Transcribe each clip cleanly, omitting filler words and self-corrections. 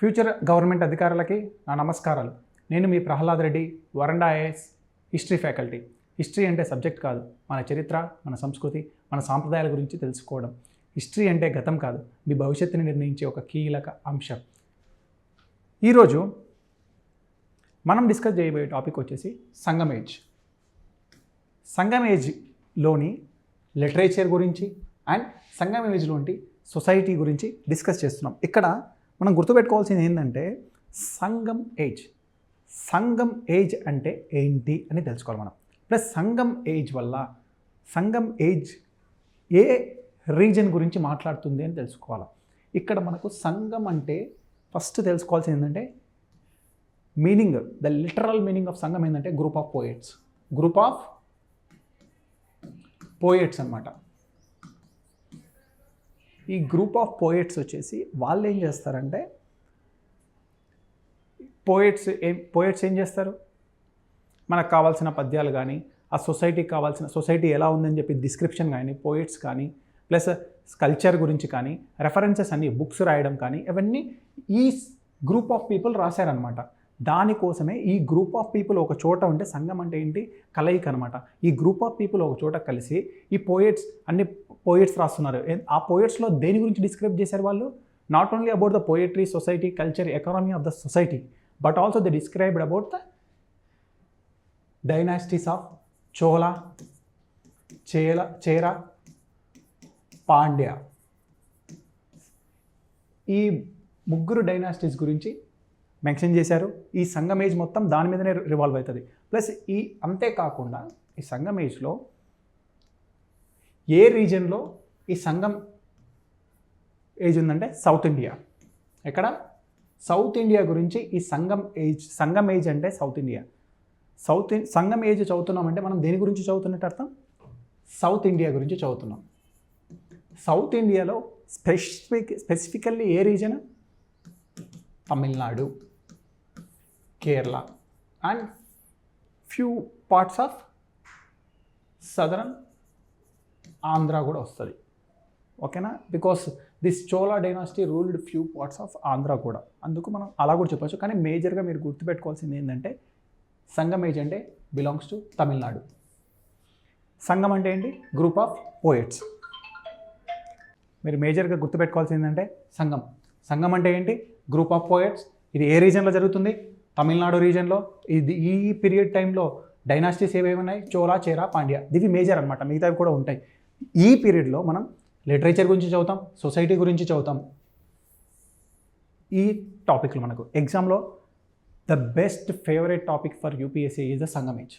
Future government అధికారులకి నా నమస్కారాలు. నేను మీ ప్రహ్లాద్ రెడ్డి, వరండా ఐఏఎస్ హిస్టరీ ఫ్యాకల్టీ. హిస్టరీ అంటే సబ్జెక్ట్ కాదు, మన చరిత్ర, మన సంస్కృతి, మన సాంప్రదాయాల గురించి తెలుసుకోవడం. హిస్టరీ అంటే గతం కాదు, మీ భవిష్యత్తుని నిర్ణయించే ఒక కీలక అంశం. ఈరోజు మనం డిస్కస్ చేయబోయే టాపిక్ వచ్చేసి సంగం ఏజ్. సంగం ఏజ్లోని లిటరేచర్ గురించి అండ్ సంగం ఏజ్లోని సొసైటీ గురించి డిస్కస్ చేస్తున్నాం. ఇక్కడ మనం గుర్తుపెట్టుకోవాల్సింది ఏంటంటే సంగం ఏజ్. సంగం ఏజ్ అంటే ఏంటి అని తెలుసుకోవాలి మనం. ప్లస్ సంగం ఏజ్ వల్ల సంగం ఏజ్ ఏ రీజన్ గురించి మాట్లాడుతుంది అని తెలుసుకోవాలి. ఇక్కడ మనకు సంగం అంటే ఫస్ట్ తెలుసుకోవాల్సింది ఏంటంటే meaning, the literal meaning of Sangam ఏంటంటే group of poets. Group of poets అన్నమాట. ఈ గ్రూప్ ఆఫ్ పోయెట్స్ వచ్చేసి వాళ్ళు ఏం చేస్తారంటే పోయెట్స్ ఏం చేస్తారు, మనకు కావాల్సిన పద్యాలు కానీ, ఆ సొసైటీకి కావాల్సిన సొసైటీ ఎలా ఉందని చెప్పి డిస్క్రిప్షన్ కానీ, పోయెట్స్ కానీ, ప్లస్ కల్చర్ గురించి కానీ, రెఫరెన్సెస్ అన్ని బుక్స్ రాయడం కానీ, ఇవన్నీ ఈ గ్రూప్ ఆఫ్ పీపుల్ రాశారనమాట. దానికోసమే ఈ గ్రూప్ ఆఫ్ పీపుల్ ఒక చోట ఉంటే సంగం అంటే ఏంటి, కలయిక అనమాట. ఈ గ్రూప్ ఆఫ్ పీపుల్ ఒక చోట కలిసి ఈ అన్ని పోయెట్స్ రాస్తున్నారు. ఆ పోయెట్స్లో దేని గురించి డిస్క్రైబ్ చేశారు వాళ్ళు? Not only about the poetry, society, culture, economy of the society, but also they described about the dynasties of Chola, Chera, Pandya. ఈ ముగ్గురు డైనాసిటీస్ గురించి మెన్షన్ చేశారు. ఈ సంగం ఏజ్ మొత్తం దాని మీదనే రివాల్వ్ అవుతుంది. ప్లస్ అంతేకాకుండా ఈ సంగం ఏజ్లో ఏ రీజన్లో ఈ సంగం ఏజ్ ఉందంటే సౌత్ ఇండియా. ఎక్కడ? సౌత్ ఇండియా గురించి ఈ సంగం ఏజ్ అంటే సౌత్ ఇండియా. సంగం ఏజ్ చదువుతున్నామంటే మనం దేని గురించి చదువుతున్నట్టు అర్థం? సౌత్ ఇండియా గురించి చదువుతున్నాం. సౌత్ ఇండియాలో specifically A reason? Tamil Nadu, Kerala and few parts of southern Andhra కూడా వస్తుంది. ఓకేనా? Because this Chola dynasty ruled few parts of Andhra కూడా, అందుకు మనం అలా కూడా చెప్పచ్చు. కానీ మేజర్గా మీరు గుర్తుపెట్టుకోవాల్సింది ఏంటంటే సంగం ఏజ్ అంటే బిలాంగ్స్ టు తమిళనాడు. సంగం అంటే ఏంటి? Group of poets. మీరు మేజర్గా గుర్తుపెట్టుకోవాల్సింది ఏంటంటే సంగం అంటే ఏంటి? Group of poets. ఇది ఏ రీజన్లో జరుగుతుంది? తమిళనాడు రీజన్లో. ఈ పీరియడ్ టైంలో డైనాసిటీస్ ఏవేవి ఉన్నాయి? చోళా, చేర, పాండ్య. ఇవి మేజర్ అనమాట, మిగతావి కూడా ఉంటాయి. ఈ పీరియడ్లో మనం లిటరేచర్ గురించి చదువుతాం, సొసైటీ గురించి చదువుతాం. ఈ టాపిక్లు మనకు ఎగ్జామ్లో the best favourite topic for UPSC is the Sangam age.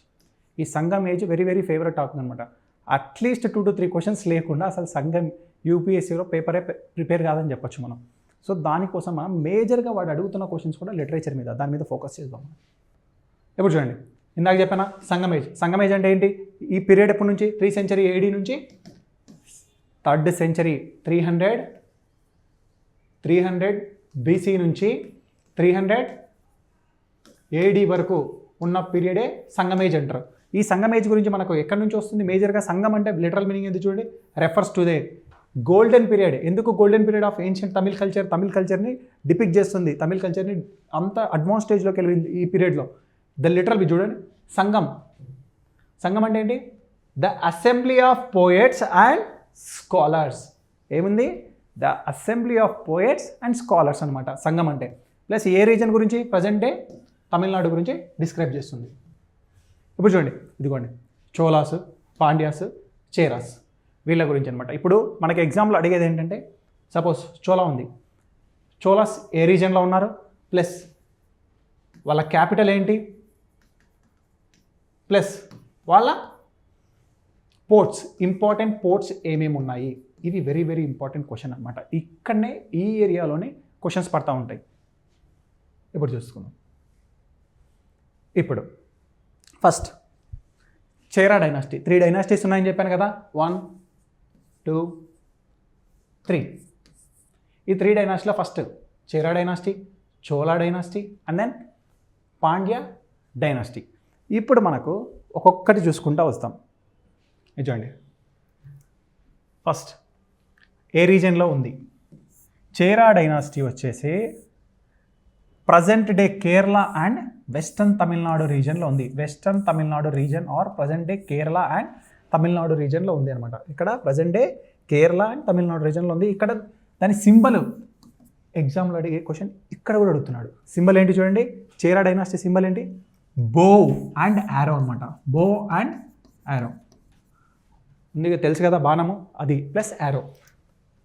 ఈ Sangam age very very favourite topic అనమాట. అట్లీస్ట్ 2 to 3 క్వశ్చన్స్ లేకుండా అసలు సంగం యూపీఎస్సీలో పేపరే ప్రిపేర్ కాదని చెప్పొచ్చు మనం. సో దానికోసం మనం మేజర్గా వాడు అడుగుతున్న క్వశ్చన్స్ కూడా లిటరేచర్ మీద, దాని మీద ఫోకస్ చేద్దాం. ఇప్పుడు చూడండి, ఇందాక చెప్పిన సంగం ఏజ్ అంటే ఏంటి? ఈ పీరియడ్ ఎప్పటి నుంచి? 3th century AD నుంచి 3rd century 300 BC నుంచి 300 AD వరకు ఉన్న పీరియడే సంగం ఏజ్ అంటారు. ఈ సంగం ఏజ్ గురించి మనకు ఎక్కడి నుంచి వస్తుంది? మేజర్గా సంగం అంటే లిటరల్ మీనింగ్ ఎందుకు చూడండి, refers to the golden period. ఎందుకు golden period of ancient Tamil కల్చర్ని డిపిక్ట్ చేస్తుంది. తమిళ్ కల్చర్ని అంత అడ్వాన్స్ స్టేజ్లోకి వెళ్ళింది ఈ పీరియడ్లో. ద లిటరల్ చూడండి, సంగం అంటే ఏంటి? The assembly of poets and scholars. ఏముంది? The assembly of poets and scholars అనమాట సంగం అంటే. ప్లస్ ఏ రీజన్ గురించి? ప్రజెంట్ డే తమిళనాడు గురించి డిస్క్రైబ్ చేస్తుంది. ఇప్పుడు చూడండి, ఇదిగోండి, చోళాస్, పాండ్యాస్, చేరాస్, వీళ్ళ గురించి అనమాట. ఇప్పుడు మనకి ఎగ్జామ్లో అడిగేది ఏంటంటే, సపోజ్ చోళా ఉంది, చోళాస్ ఏ రీజన్లో ఉన్నారు, ప్లస్ వాళ్ళ క్యాపిటల్ ఏంటి, ప్లస్ వాళ్ళ పోర్ట్స్, ఇంపార్టెంట్ పోర్ట్స్ ఏమేమి ఉన్నాయి. ఇది వెరీ వెరీ ఇంపార్టెంట్ క్వశ్చన్ అనమాట. ఇక్కడనే ఈ ఏరియాలోనే క్వశ్చన్స్ పడతా ఉంటాయి. ఇప్పుడు చూసుకుందాం. ఇప్పుడు ఫస్ట్ చేరా డైనాసిటీ. 3 డైనాసిటీస్ ఉన్నాయని చెప్పాను కదా, 1, 2, 3. ఈ 3 డైనాసిటీలో first Chera dynasty, Chola dynasty and then Pandya dynasty. ఇప్పుడు మనకు ఒక్కొక్కటి చూసుకుంటూ వస్తాం. చూడండి, ఫస్ట్ ఏ రీజన్లో ఉంది? చేరా డైనాసిటీ వచ్చేసి present day Kerala and western Tamil Nadu రీజన్లో ఉంది. Western Tamil Nadu region or present day Kerala and Tamil Nadu రీజన్లో ఉంది అనమాట. ఇక్కడ present day Kerala and Tamil Nadu రీజన్లో ఉంది. ఇక్కడ దాని సింబల్ ఎగ్జామ్లో అడిగే క్వశ్చన్ ఇక్కడ కూడా అడుగుతున్నాడు. సింబల్ ఏంటి చూడండి, చేరా డైనాసిటీ సింబల్ ఏంటి, బో అండ్ యారో అనమాట. బో అండ్ యారో ఉంది తెలుసు కదా, బాణము అది ప్లస్ యారో.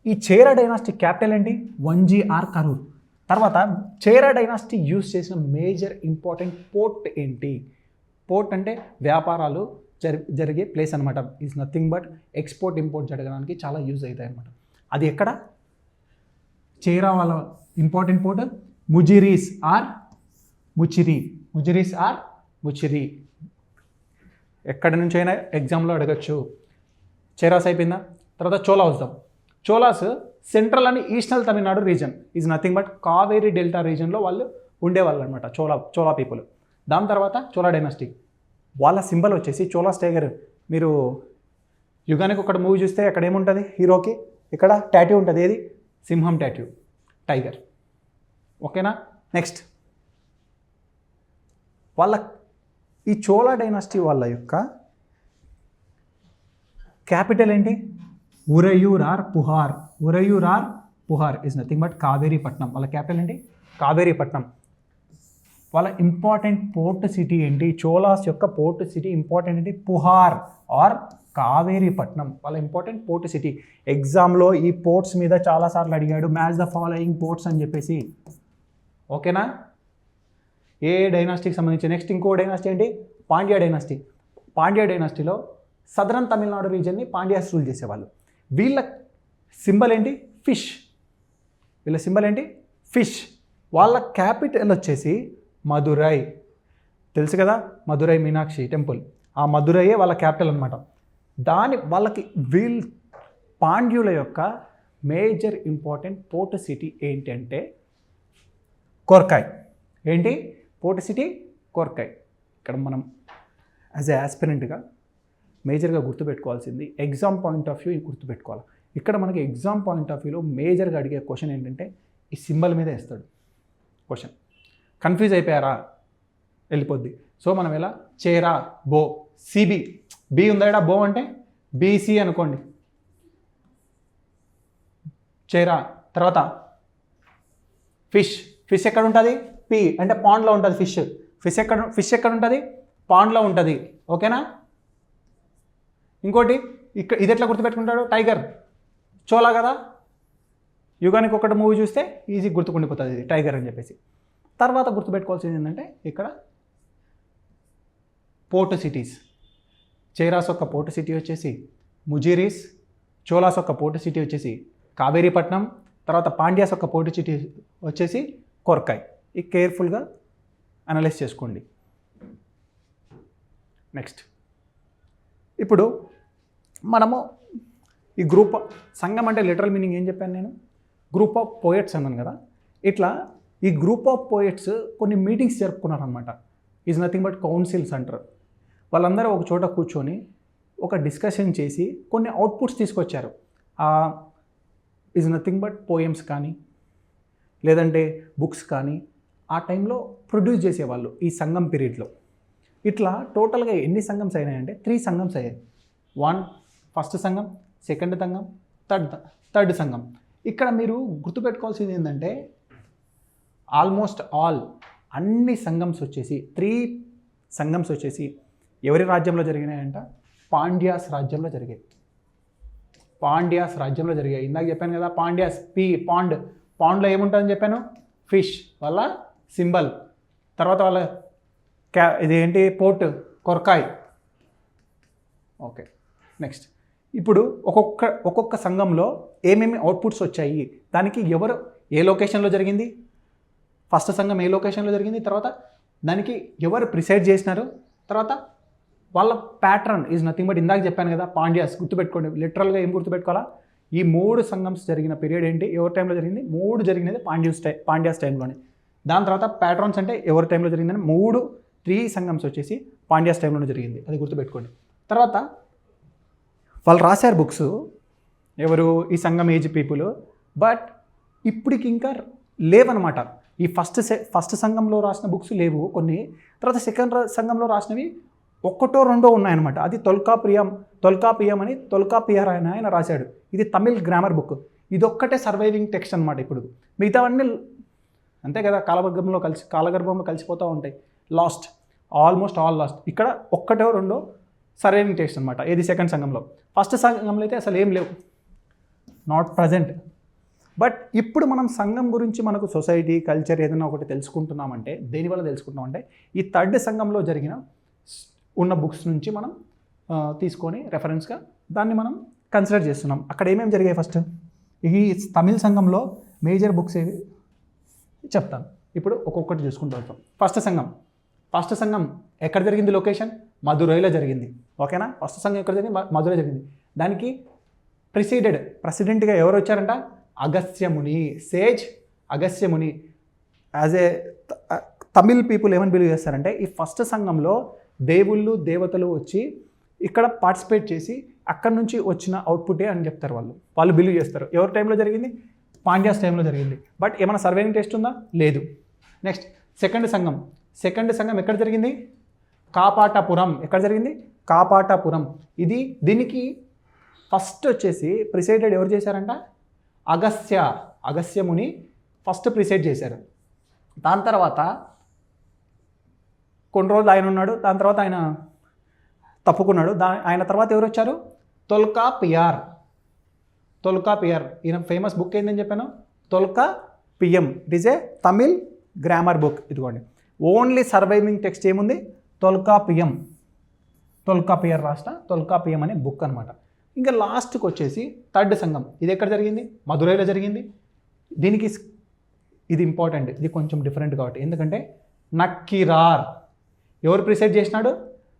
ఈ చేరా డైనాసిటీ క్యాపిటల్ ఏంటి, 1GR కరూర్. తర్వాత చేరా డైనాసిటీ యూజ్ చేసిన మేజర్ ఇంపార్టెంట్ పోర్ట్ ఏంటి, పోర్ట్ అంటే వ్యాపారాలు జరిగే ప్లేస్ అనమాట. Is nothing but export import జరగడానికి చాలా యూజ్ అవుతాయి అనమాట. అది ఎక్కడ, చేరా వాళ్ళ important port Muziris are ముచిరి. Muziris are ముచిరి. ఎక్కడి నుంచి అయినా ఎగ్జామ్లో అడగచ్చు. చేరాస్ అయిపోయిందా, తర్వాత చోలా వద్దాం. Cholas central and eastern Tamil Nadu region is nothing but Kaveri delta రీజన్లో వాళ్ళు ఉండేవాళ్ళు అనమాట, చోలా పీపుల్. దాని తర్వాత చోలా డైనాసిటీ వాళ్ళ సింబల్ వచ్చేసి చోలాస్ టైగర్. మీరు యుగానికి ఒకటి మూవీ చూస్తే అక్కడ ఏముంటుంది హీరోకి, ఇక్కడ టాటూ ఉంటుంది, ఏది, సింహం టాటూ, టైగర్. ఓకేనా. నెక్స్ట్ వాళ్ళ ఈ చోలా డైనాసిటీ వాళ్ళ యొక్క క్యాపిటల్ ఏంటి, Uraiyur or Puhar. Uraiyur or Puhar is nothing but Kaveripattinam. వాళ్ళ క్యాపిటల్ ఏంటి, కావేరీపట్నం. వాళ్ళ ఇంపార్టెంట్ పోర్ట్ సిటీ ఏంటి, చోలాస్ యొక్క పోర్ట్ సిటీ ఇంపార్టెంట్ ఏంటి, పుహార్ ఆర్ కావేరీపట్నం. వాళ్ళ ఇంపార్టెంట్ పోర్ట్ సిటీ. ఎగ్జామ్లో ఈ పోర్ట్స్ మీద చాలాసార్లు అడిగాడు, మ్యాచ్ ద ఫాలోయింగ్ పోర్ట్స్ అని చెప్పేసి. ఓకేనా. ఏ డైనాసిటీకి సంబంధించి. నెక్స్ట్ ఇంకో డైనాసిటీ ఏంటి, పాండ్యా డైనాసిటీ. పాండ్యా డైనాసిటీలో సదరన్ తమిళనాడు రీజన్ని పాండ్యాస్ రూల్ చేసేవాళ్ళు. వీళ్ళ సింబల్ ఏంటి, ఫిష్. వీళ్ళ సింబల్ ఏంటి, ఫిష్. వాళ్ళ క్యాపిటల్ వచ్చేసి మదురై. తెలుసు కదా, మదురై మీనాక్షి టెంపుల్. ఆ మదురైయే వాళ్ళ క్యాపిటల్ అనమాట. వాళ్ళకి పాండ్యుల యొక్క మేజర్ ఇంపార్టెంట్ పోర్ట్ సిటీ ఏంటంటే కోర్కాయ్. ఏంటి పోర్ట్ సిటీ, కోర్కాయ్. ఇక్కడ మనం యాజ్ ఏ ఆస్పిరెంట్గా మేజర్గా గుర్తుపెట్టుకోవాల్సింది, ఎగ్జామ్ పాయింట్ ఆఫ్ వ్యూ గుర్తుపెట్టుకోవాలి. ఇక్కడ మనకి ఎగ్జామ్ పాయింట్ ఆఫ్ వ్యూలో మేజర్గా అడిగే క్వశ్చన్ ఏంటంటే ఈ సింబల్ మీద వేస్తాడు క్వశ్చన్. కన్ఫ్యూజ్ అయిపోయారా, వెళ్ళిపోద్ది. సో మనం ఎలా, చేరా బో, సిబి, బి ఉందా, బో అంటే బీసీ అనుకోండి, చేరా. తర్వాత ఫిష్. ఫిష్ ఎక్కడ ఉంటుంది, పి అంటే పాండ్లో ఉంటుంది ఫిష్. ఫిష్ ఎక్కడ ఉంటుంది, పాండ్లో ఉంటుంది. ఓకేనా. ఇంకోటి ఇక్కడ ఇది ఎట్లా గుర్తుపెట్టుకుంటాడు, టైగర్. చోలా కదా, యుగానికి ఒకటి మూవీ చూస్తే ఈజీ గుర్తుకుండిపోతుంది ఇది టైగర్ అని చెప్పేసి. తర్వాత గుర్తుపెట్టుకోవాల్సింది ఏంటంటే ఇక్కడ పోర్ట్ సిటీస్. చేరాస్ యొక్క పోర్ట్ సిటీ వచ్చేసి ముజిరీస్, చోలాస్ యొక్క పోర్ట్ సిటీ వచ్చేసి కావేరీపట్నం, తర్వాత పాండ్యాస్ యొక్క పోర్ట్ సిటీ వచ్చేసి కోర్కాయ్. ఇది కేర్ఫుల్గా అనలైజ్ చేసుకోండి. నెక్స్ట్ ఇప్పుడు మనము ఈ గ్రూప్ సంఘం అంటే లిటరల్ మీనింగ్ ఏం చెప్పాను నేను, గ్రూప్ ఆఫ్ పోయట్స్ అన్నాను కదా. ఇట్లా ఈ గ్రూప్ ఆఫ్ పోయట్స్ కొన్ని మీటింగ్స్ జరుపుకున్నారనమాట. ఈజ్ నథింగ్ బట్ కౌన్సిల్స్ అంటారు. వాళ్ళందరూ ఒక చోట కూర్చొని ఒక డిస్కషన్ చేసి కొన్ని అవుట్పుట్స్ తీసుకొచ్చారు. ఈజ్ నథింగ్ బట్ పోయమ్స్ కానీ లేదంటే బుక్స్ కానీ ఆ టైంలో ప్రొడ్యూస్ చేసేవాళ్ళు ఈ సంఘం పీరియడ్లో. ఇట్లా టోటల్గా ఎన్ని సంఘమ్స్ అయినాయంటే 3 సంఘమ్స్ అయ్యాయి. ఫస్ట్ సంఘం, సెకండ్ సంఘం, థర్డ్ సంఘం. ఇక్కడ మీరు గుర్తుపెట్టుకోవాల్సింది ఏంటంటే ఆల్మోస్ట్ ఆల్ అన్ని సంఘమ్స్ వచ్చేసి 3 సంఘమ్స్ వచ్చేసి ఎవరి రాజ్యంలో జరిగినాయంట, పాండ్యాస్ రాజ్యంలో జరిగాయి. పాండ్యాస్ రాజ్యంలో జరిగాయి. ఇందాక చెప్పాను కదా, పాండ్యాస్, పాండ్లో ఏముంటుందని చెప్పాను, ఫిష్ వాళ్ళ సింబల్. తర్వాత వాళ్ళ ఇది ఏంటి, పోర్ట్ కొర్కాయ్. ఓకే. నెక్స్ట్ ఇప్పుడు ఒక్కొక్క సంఘంలో ఏమేమి అవుట్పుట్స్ వచ్చాయి, దానికి ఎవరు ఏ లొకేషన్లో జరిగింది, ఫస్ట్ సంఘం ఏ లొకేషన్లో జరిగింది, తర్వాత దానికి ఎవరు ప్రిసైడ్ చేసినారు, తర్వాత వాళ్ళ ప్యాటర్న్ ఈజ్ నథింగ్ బట్ ఇందాక చెప్పాను కదా పాండ్యాస్. గుర్తుపెట్టుకోండి, లిటరల్గా ఏం గుర్తుపెట్టుకోవాలా, ఈ 3 సంఘమ్స్ జరిగిన పీరియడ్ ఏంటి, ఎవరి టైంలో జరిగింది, 3 జరిగినది పాండ్యాస్ టైంలోనే. దాని తర్వాత ప్యాట్రాన్స్ అంటే ఎవరి టైంలో జరిగిందని 3 సంఘమ్స్ వచ్చేసి పాండ్యాస్ టైంలోనే జరిగింది, అది గుర్తుపెట్టుకోండి. తర్వాత వాళ్ళు రాశారు బుక్స్, ఎవరు, ఈ సంఘం ఏజ్ పీపుల్. బట్ ఇప్పటికి ఇంకా లేవన్నమాట. ఈ ఫస్ట్ సంఘంలో రాసిన బుక్స్ లేవు కొన్ని, తర్వాత సెకండ్ సంఘంలో రాసినవి ఒక్కటో రెండో ఉన్నాయన్నమాట. అది తొల్కాపియం అని తొల్కాపియర్ ఆయన రాశాడు. ఇది తమిళ్ గ్రామర్ బుక్. ఇదొక్కటే సర్వైవింగ్ టెక్స్ట్ అనమాట. ఇప్పుడు మిగతావన్నీ అంతే కదా, కాలగర్భంలో కలిసిపోతూ ఉంటాయి. Almost all last. ఇక్కడ ఒక్కటో రెండో సర్వైవింగ్ టెక్స్ట్ అనమాట. ఏది సెకండ్ సంఘంలో. ఫస్ట్ సంఘంలో అయితే అసలు ఏం లేవు, నాట్ ప్రజెంట్. బట్ ఇప్పుడు మనం సంఘం గురించి మనకు సొసైటీ కల్చర్ ఏదైనా ఒకటి తెలుసుకుంటున్నామంటే దేనివల్ల తెలుసుకుంటున్నామంటే ఈ థర్డ్ సంఘంలో జరిగిన ఉన్న బుక్స్ నుంచి మనం తీసుకొని రెఫరెన్స్గా దాన్ని మనం కన్సిడర్ చేస్తున్నాం. అక్కడ ఏమేమి జరిగాయి ఫస్ట్ ఈ తమిళ సంఘంలో మేజర్ బుక్స్ ఏవి చెప్తాను. ఇప్పుడు ఒక్కొక్కటి చూసుకుంటూ వస్తాం. ఫస్ట్ సంఘం ఎక్కడ జరిగింది? లొకేషన్ మదురైలో జరిగింది. ఓకేనా? ఫస్ట్ సంఘం ఎక్కడ జరిగింది? మదురై జరిగింది. దానికి ప్రెసిడెంట్గా ఎవరు వచ్చారంట? Agastyamuni, sage Agastyamuni. As a Tamil people ఏమని బిలీవ్ చేస్తారంటే ఈ ఫస్ట్ సంఘంలో దేవుళ్ళు దేవతలు వచ్చి ఇక్కడ పార్టిసిపేట్ చేసి అక్కడి నుంచి వచ్చిన అవుట్పుటే అని చెప్తారు వాళ్ళు బిలీవ్ చేస్తారు. ఎవరి టైంలో జరిగింది? పాండ్యాస్ టైంలో జరిగింది. బట్ ఏమైనా సర్వేయింగ్ టెస్ట్ ఉందా? లేదు. నెక్స్ట్ సెకండ్ సంఘం ఎక్కడ జరిగింది? కాపాటపురం. ఎక్కడ జరిగింది? కాపాటపురం. దీనికి ఫస్ట్ వచ్చేసి ప్రిసైడెడ్ ఎవరు చేశారంట? అగస్త్యముని ఫస్ట్ ప్రిసైడ్ చేశారు. దాని తర్వాత కొన్ని రోజులు ఆయన ఉన్నాడు. దాని తర్వాత ఆయన తప్పుకున్నాడు. ఆయన తర్వాత ఎవరు వచ్చారు? తొల్కాపియర్. ఈయన ఫేమస్ బుక్ ఏంటని చెప్పాను? Tolkappiyam. It is a Tamil grammar book. ఇదిగోండి, ఓన్లీ సర్వైవింగ్ టెక్స్ట్ ఏముంది? తొల్కాపియర్ రాష్ట్ర తొల్కాపియం అనే బుక్ అనమాట. ఇంకా లాస్ట్కి వచ్చేసి థర్డ్ సంఘం. ఇది ఎక్కడ జరిగింది? మదురైలో జరిగింది. దీనికి ఇది ఇంపార్టెంట్, ఇది కొంచెం డిఫరెంట్ కాబట్టి. ఎందుకంటే నక్కిరార్ ఎవరు ప్రిసైడ్ చేసినాడు?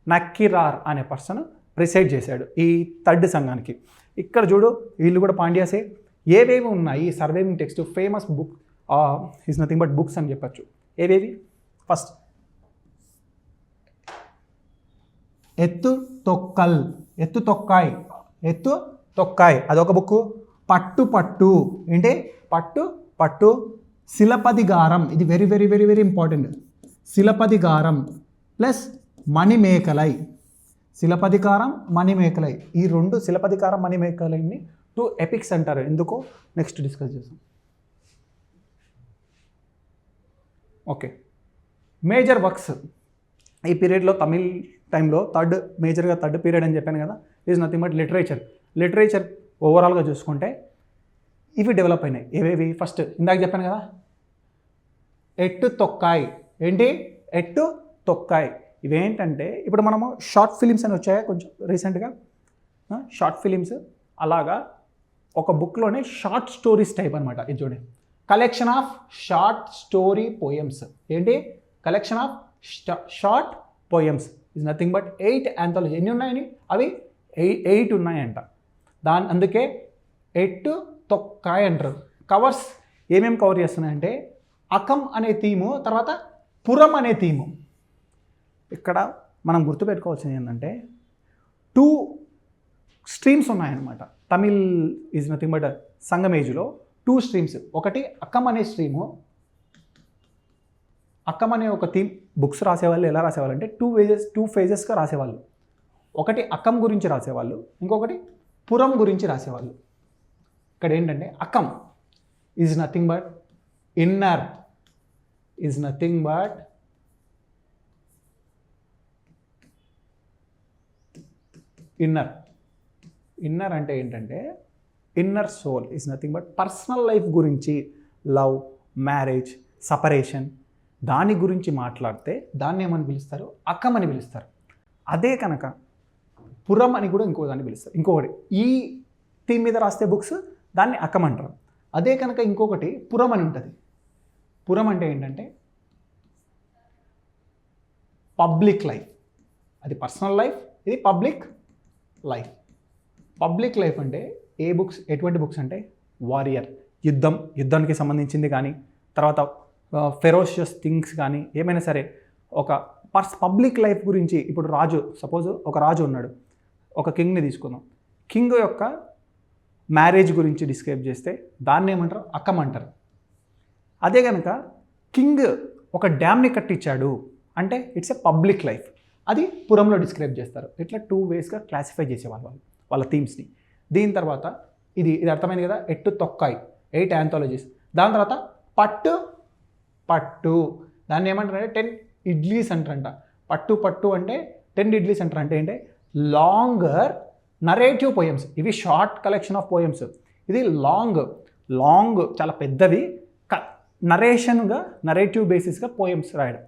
నక్కిరార్ అనే పర్సన్ ప్రిసైడ్ చేశాడు ఈ థర్డ్ సంఘానికి. ఇక్కడ చూడు, వీళ్ళు కూడా పాండ్యాసే. ఏవేవి ఉన్నాయి surviving text? Famous book is nothing but books అని చెప్పచ్చు. ఏవేవి? ఫస్ట్ ఎత్తు తొక్కాయ్ అదొక బుక్. పట్టు ఏంటి? పట్టు. శిలపదిగారం, ఇది very very very very important. Silappatikaram plus Manimekalai. ఈ రెండు శిలపదికారం మణిమేకలైని 2 ఎపిక్స్ అంటారు. ఎందుకో నెక్స్ట్ డిస్కస్ చేద్దాం. ఓకే, మేజర్ వర్క్స్ ఈ పీరియడ్లో తమిళ్ టైంలో థర్డ్ పీరియడ్ అని చెప్పాను కదా. ఈజ్ నథింగ్ బట్ లిటరేచర్ ఓవరాల్గా చూసుకుంటే ఇవి డెవలప్ అయినాయి. ఏవేవి? ఫస్ట్ ఇందాక చెప్పాను కదా, ఎట్టు తొక్కాయ్. ఏంటి? ఎట్టు తొక్కాయ్. ఇవేంటంటే ఇప్పుడు మనము షార్ట్ ఫిలిమ్స్ అని వచ్చాయా కొంచెం రీసెంట్గా, షార్ట్ ఫిలిమ్స్ అలాగా ఒక బుక్లోనే షార్ట్ స్టోరీస్ టైప్ అనమాట. ఇది చూడండి, collection of short story poems. ఏంటి? Collection of short poems is nothing but 8 anthology. ఎన్ని ఉన్నాయని? అవి 8 ఉన్నాయంట. అందుకే ఎట్టు తొక్కాయ్ అంటారు. కవర్స్ ఏమేమి కవర్ చేస్తున్నాయంటే అకం అనే థీము, తర్వాత పురం అనే థీము. ఇక్కడ మనం గుర్తుపెట్టుకోవాల్సింది ఏంటంటే 2 స్ట్రీమ్స్ ఉన్నాయన్నమాట. తమిళ్ ఈజ్ నథింగ్ బట్ సంగం ఏజ్లో 2 స్ట్రీమ్స్. ఒకటి అకం అనే స్ట్రీము. అకం అనే ఒక థీమ్ బుక్స్ రాసేవాళ్ళు ఎలా రాసేవాళ్ళు అంటే 2 ఫేజెస్గా రాసేవాళ్ళు. ఒకటి అకం గురించి రాసేవాళ్ళు, ఇంకొకటి పురం గురించి రాసేవాళ్ళు. ఇక్కడ ఏంటంటే Akam is nothing but inner, inner అంటే ఏంటంటే inner soul is nothing but personal life గురించి, లవ్, మ్యారేజ్, సపరేషన్, దాని గురించి మాట్లాడితే దాన్ని ఏమని పిలుస్తారు? అకం అని పిలుస్తారు. అదే కనుక పురం అని కూడా ఇంకో దాన్ని పిలుస్తారు. ఇంకొకటి ఈ థీమ్ మీద రాస్తే బుక్స్ దాన్ని అకం అంటారు. అదే కనుక ఇంకొకటి పురం అని ఉంటుంది. పురం అంటే ఏంటంటే పబ్లిక్ లైఫ్. అది పర్సనల్ లైఫ్, ఇది పబ్లిక్ లైఫ్ అంటే ఎటువంటి బుక్స్ అంటే వారియర్, యుద్ధానికి సంబంధించింది కానీ, తర్వాత ఫెరోషియస్ థింగ్స్ కానీ, ఏమైనా సరే ఒక పబ్లిక్ లైఫ్ గురించి. ఇప్పుడు సపోజ్ ఒక రాజు ఉన్నాడు, ఒక కింగ్ని తీసుకుందాం. కింగ్ యొక్క మ్యారేజ్ గురించి డిస్క్రైబ్ చేస్తే దాన్ని ఏమంటారు? అకం అంటారు. అదే కనుక కింగ్ ఒక డ్యామ్ని కట్టించాడు అంటే ఇట్స్ ఎ పబ్లిక్ లైఫ్, అది పురంలో డిస్క్రైబ్ చేస్తారు. ఇట్లా 2 వేస్గా క్లాసిఫై చేసేవాళ్ళు వాళ్ళ థీమ్స్ని. దీని తర్వాత ఇది అర్థమైంది కదా, ఎట్టు తొక్కాయి 8 యాంథాలజీస్. దాని తర్వాత పట్టు దాన్ని ఏమంటారంటే 10 ఇడ్లీస్ అంటారంట. పట్టు అంటే 10 ఇడ్లీస్ అంటారు. అంటే ఏంటంటే లాంగర్ నరేటివ్ పోయమ్స్. ఇవి షార్ట్ కలెక్షన్ ఆఫ్ పోయమ్స్. ఇది లాంగ్ చాలా పెద్దవి నరేటివ్ బేసిస్గా పోయమ్స్ రాయడం.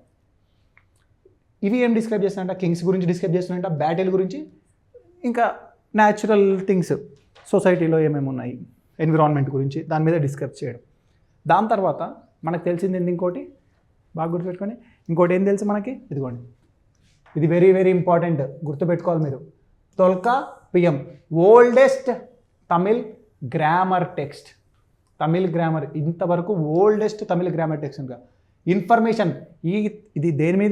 ఇవి ఏం డిస్క్రైబ్ చేస్తున్నాయంట, కింగ్స్ గురించి డిస్క్రైబ్ చేస్తున్నాయంట, బ్యాటిల్ గురించి, ఇంకా న్యాచురల్ థింగ్స్ సొసైటీలో ఏమేమి ఉన్నాయి, ఎన్విరాన్మెంట్ గురించి దాని మీద డిస్క్రైబ్ చేయడం. దాని తర్వాత మనకు తెలిసింది ఇంకోటి బాగా గుర్తుపెట్టుకొని, ఇంకోటి ఏం తెలుసు మనకి, ఇదిగోండి, ఇది వెరీ వెరీ ఇంపార్టెంట్, గుర్తుపెట్టుకోవాలి మీరు. Tolkappiyam, oldest Tamil grammar text. Tamil grammar ఇంతవరకు ఓల్డెస్ట్ తమిళ్ గ్రామర్ టెక్స్ట్ ఇంకా ఇన్ఫర్మేషన్. ఇది దేని మీద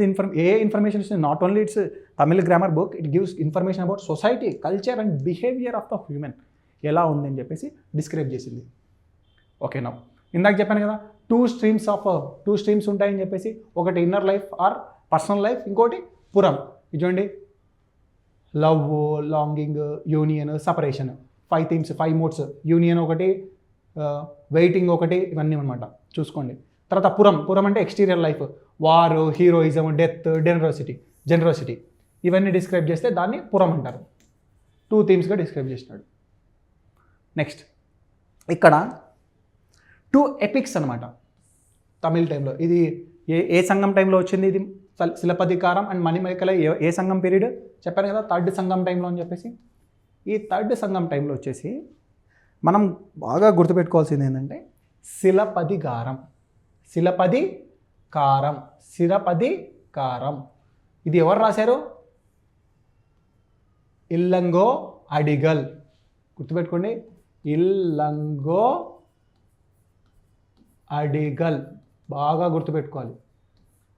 ఇన్ఫర్మేషన్ ఇస్తుంది, not only it's Tamil grammar book, it gives information about society, culture and behaviour of the human ఎలా ఉంది అని చెప్పేసి డిస్క్రైబ్ చేసింది. ఓకేనా, ఇందాక చెప్పాను కదా 2 స్ట్రీమ్స్ ఉంటాయని చెప్పేసి, ఒకటి inner life or personal life, ఇంకోటి పురం. ఇది చూడండి, love, longing, union, separation, 5 themes, 5 modes. Union ఒకటి, వెయిటింగ్ ఒకటి, ఇవన్నీ అనమాట చూసుకోండి. తర్వాత పురం అంటే exterior life, war, heroism, death, generosity ఇవన్నీ డిస్క్రైబ్ చేస్తే దాన్ని పురం అంటారు. 2 థీమ్స్గా డిస్క్రైబ్ చేసినాడు. నెక్స్ట్ ఇక్కడ 2 ఎపిక్స్ అనమాట తమిళ్ టైంలో. ఇది ఏ సంఘం టైంలో వచ్చింది, ఇది శిలపదికారం అండ్ మణిమేకల ఏ సంఘం పీరియడ్ చెప్పాను కదా, 3rd సంఘం టైంలో అని చెప్పేసి. ఈ 3rd సంఘం టైంలో వచ్చేసి మనం బాగా గుర్తుపెట్టుకోవాల్సింది ఏంటంటే శిలపదికారం. ఇది ఎవరు రాశారు, ఇల్లంగో అడిగల్. గుర్తుపెట్టుకోండి, ఇల్లంగో అడిగల్ బాగా గుర్తుపెట్టుకోవాలి.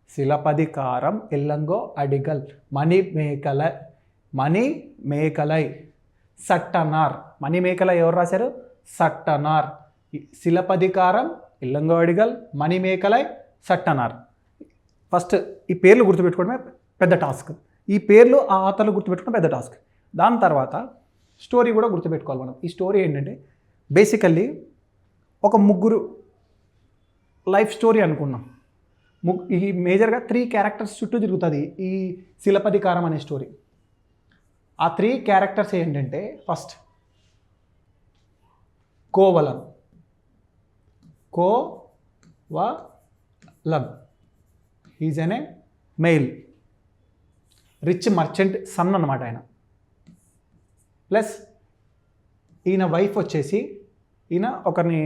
శిలపదికారం, ఇల్లంగో అడిగల్, మణిమేకలై, సట్టనార్. మణిమేకలై ఎవరు రాశారు, సట్టనార్. శిలపదికారం, ఇల్లంగో అడిగల్, మణిమేకలై, సట్టనార్. ఫస్ట్ ఈ పేర్లు గుర్తుపెట్టుకోవడమే పెద్ద టాస్క్. ఈ పేర్లు ఆ ఆథర్లు గుర్తుపెట్టుకోవడం పెద్ద టాస్క్. దాని తర్వాత స్టోరీ కూడా గుర్తుపెట్టుకోవాలి మనం. ఈ స్టోరీ ఏంటంటే బేసికల్లీ ఒక ముగ్గురు లైఫ్ స్టోరీ అనుకున్నాం. ఈ మేజర్గా 3 క్యారెక్టర్స్ చుట్టూ తిరుగుతుంది ఈ శిలపదికారం అనే స్టోరీ. ఆ 3 క్యారెక్టర్స్ ఏంటంటే, first Kovalan. Is an a male rich merchant son అనమాట ఆయన. ప్లస్ ఈయన వైఫ్ వచ్చేసి, ఈయన ఒకరిని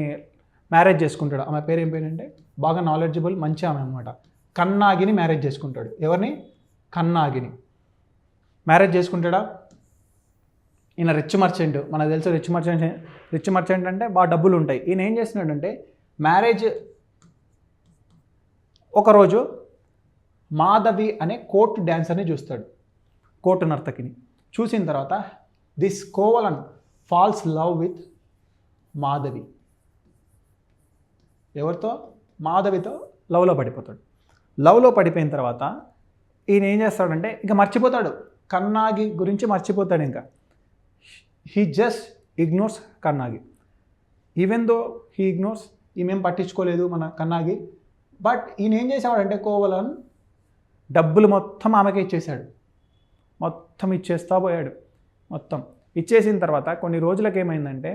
మ్యారేజ్ చేసుకుంటాడు. ఆమె పేరు ఏం పేరంటే, బాగా నాలెడ్జబుల్ మంచి ఆమె అనమాట, కన్నాగిని మ్యారేజ్ చేసుకుంటాడు. ఎవరిని, కన్నాగిని మ్యారేజ్ చేసుకుంటాడా. ఈయన రిచ్ మర్చెంట్, మనకు తెలుసు రిచ్ మర్చెంట్ అంటే బాగా డబ్బులు ఉంటాయి. ఈయన ఏం చేస్తున్నాడంటే, మ్యారేజ్ ఒకరోజు మాధవి అనే కోర్టు డ్యాన్సర్ని చూస్తాడు, కోర్టు నర్తకిని. చూసిన తర్వాత this Kovalan falls love with Madhavi. ఎవరితో, మాధవితో లవ్లో పడిపోతాడు. లవ్లో పడిపోయిన తర్వాత ఈయన ఏం చేస్తాడంటే, ఇంకా మర్చిపోతాడు, కన్నాగి గురించి మర్చిపోతాడు. ఇంకా he just ignores Kannagi. Even though he ignores, ఈమెం పట్టించుకోలేదు మన కన్నాగి. బట్ ఈయన ఏం చేసేవాడంటే, కోవలన్ డబ్బులు మొత్తం ఆమెకే ఇచ్చేసాడు. మొత్తం ఇచ్చేస్తా పోయాడు. మొత్తం ఇచ్చేసిన తర్వాత కొన్ని రోజులకు ఏమైందంటే,